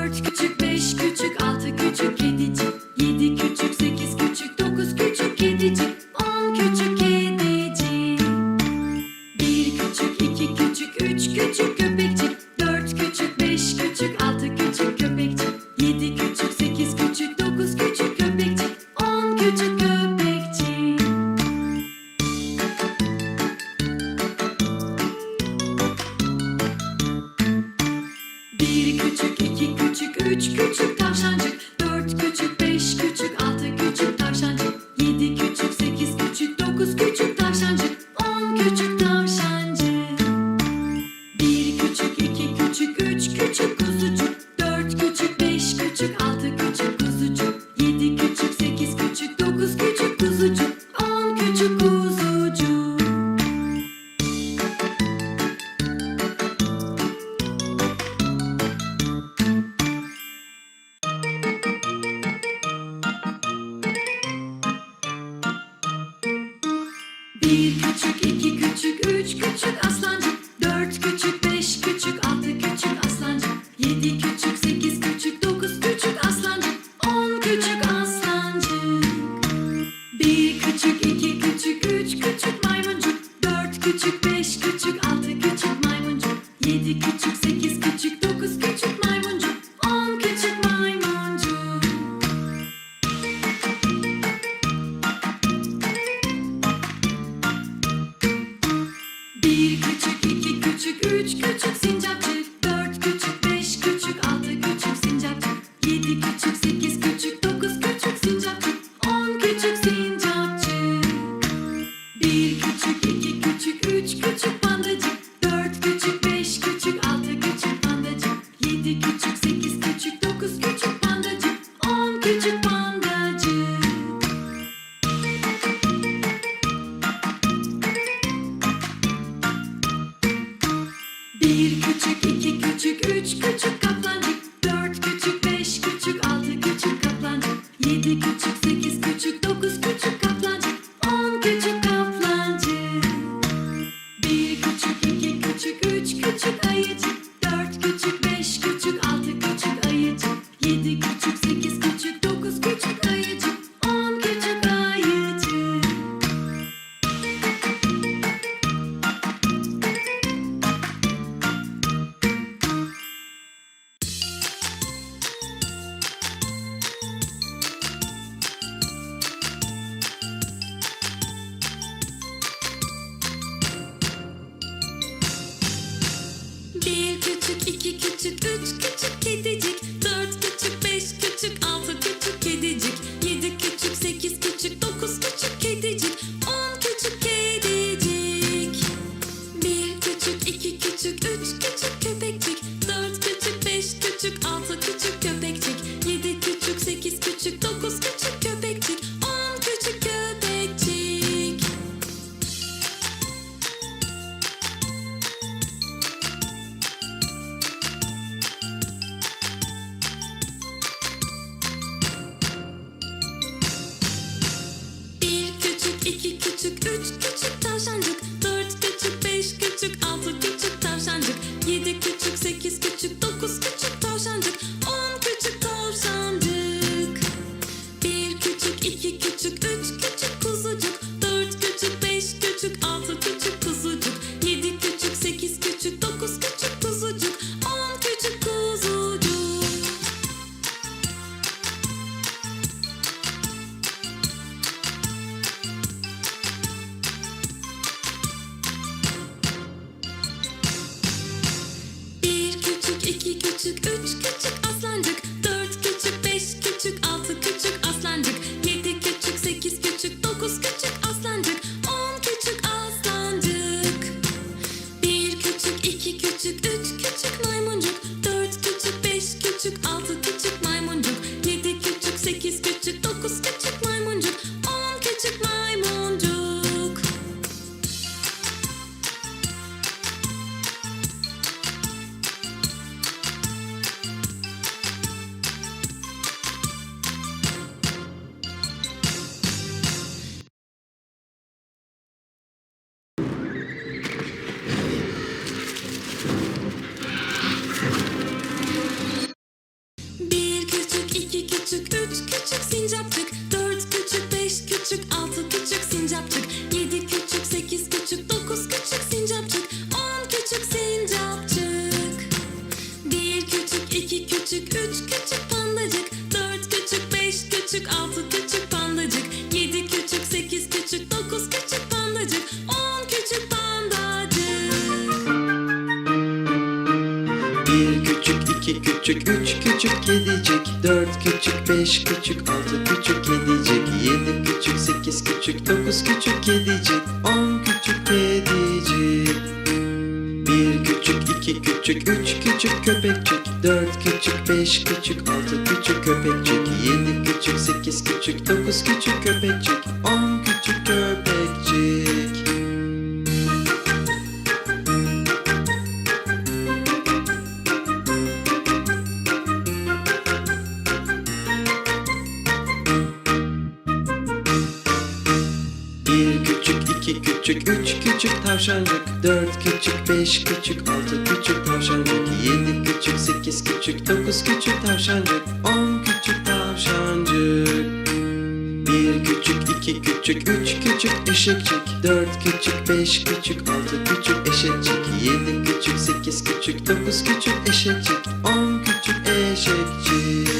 Dört küçük, beş küçük, altı küçük kedicik, yedi küçük, sekiz küçük, dokuz küçük kedicik, 10 küçük kedicik. Bir küçük, iki küçük, üç küçük köpekçik, dört küçük, beş küçük, altı küçük köpekçik, yedi küçük, sekiz küçük, dokuz küçük köpekçik, 10 küçük köpekçik. Bir küçük, iki küçük, üç küçük tavşancık, dört küçük, beş küçük, altı küçük tavşancık, yedi küçük, sekiz küçük, dokuz küçük tavşancık, 10 küçük tavşancık. Bir küçük, iki küçük, üç küçük kuzucuk, dört küçük, beş küçük, altı küçük kuzucuk, yedi küçük, sekiz küçük, dokuz küçük kuzucuk, 10 küçük kuzucuk. Bir küçük, iki küçük, üç küçük aslancık, dört küçük, beş küçük, altı küçük aslancık, yedi küçük, sekiz küçük, dokuz küçük aslancık, 10 küçük aslancık. Bir küçük, iki küçük, üç küçük maymuncuk, dört küçük, beş küçük, altı küçük maymuncuk, yedi küçük, sekiz küçük, dokuz küçük maymuncuk, 10 küçük maymuncuk. Bir küçük, iki küçük, üç küçük sincapçık, dört küçük, beş küçük, altı küçük sincapçık, yedi küçük, sekiz küçük, dokuz küçük sincapçık, 10 küçük sincapçık. Bir küçük, iki küçük, üç küçük pandacık, dört küçük, beş küçük, altı küçük pandacık, yedi küçük, sekiz küçük, dokuz küçük pandacık, 10 küçük pandacık. Bir küçük, iki küçük, üç küçük kaplancık, dört küçük, beş küçük, altı küçük kaplancık, yedi küçük, sekiz küçük, dokuz küçük kaplancık, 10 küçük kaplancık. Bir küçük, iki küçük, üç küçük ayıcık, dört küçük, beş küçük, altı küçük ayıcık, yedi küçük, sekiz küçük, dokuz küçük ayıcık, 10 küçük ayıcık. Bir küçük, iki küçük, üç küçük kedicik, dört küçük, beş küçük, altı küçük kedicik, yedi küçük, sekiz küçük, dokuz küçük kedicik, 10 küçük kedicik. Bir küçük, iki küçük, üç küçük köpekçik, dört küçük, beş küçük, altı küçük köpekçik, yedi küçük, sekiz küçük, dokuz küçük köpekçik, 10 küçük köpekçik. Bir küçük, iki küçük, üç küçük tavşancık, dört küçük, beş küçük, altı küçük tavşancık, yedi küçük, sekiz küçük, dokuz küçük tavşancık, 10 küçük tavşancık. Bir küçük, iki küçük, üç küçük kuzucuk, dört küçük, beş küçük, altı küçük kuzucuk, yedi küçük, sekiz küçük, dokuz küçük kuzucuk, 10 küçük kuzucuk. Bir küçük, iki küçük, üç küçük aslancık, dört küçük, beş küçük, altı küçük aslancık, yedi küçük, sekiz küçük, dokuz küçük aslancık, 10 küçük aslancık. Bir küçük, iki küçük, üç küçük maymuncuk, dört küçük, beş küçük, altı küçük maymuncuk, yedi küçük, sekiz küçük, dokuz küçük maymuncuk, 10 küçük maymuncuk. küçük, 3 küçük kedicik, 4 küçük, 5 küçük, 6 küçük kedicik, 7 küçük, 8 küçük, 9 küçük kedicik, 10 küçük kedicik. 1 küçük, 2 küçük, 3 küçük köpekçik, 4 küçük, 5 küçük, 6 küçük köpekçik, 7 küçük, 8 küçük, 9 küçük köpekçik, 10 küçük köpekçik. Bir küçük, 2 küçük, 3 küçük tavşancık, 4 küçük, 5 küçük, 6 küçük tavşancık, 7 küçük, 8 küçük, 9 küçük tavşancık, 10 küçük tavşancık. Bir küçük, 2 küçük, 3 küçük eşekçik, 4 küçük, 5 küçük, 6 küçük eşekçik, 7 küçük, 8 küçük, 9 küçük eşekçik, 10 küçük eşekçik.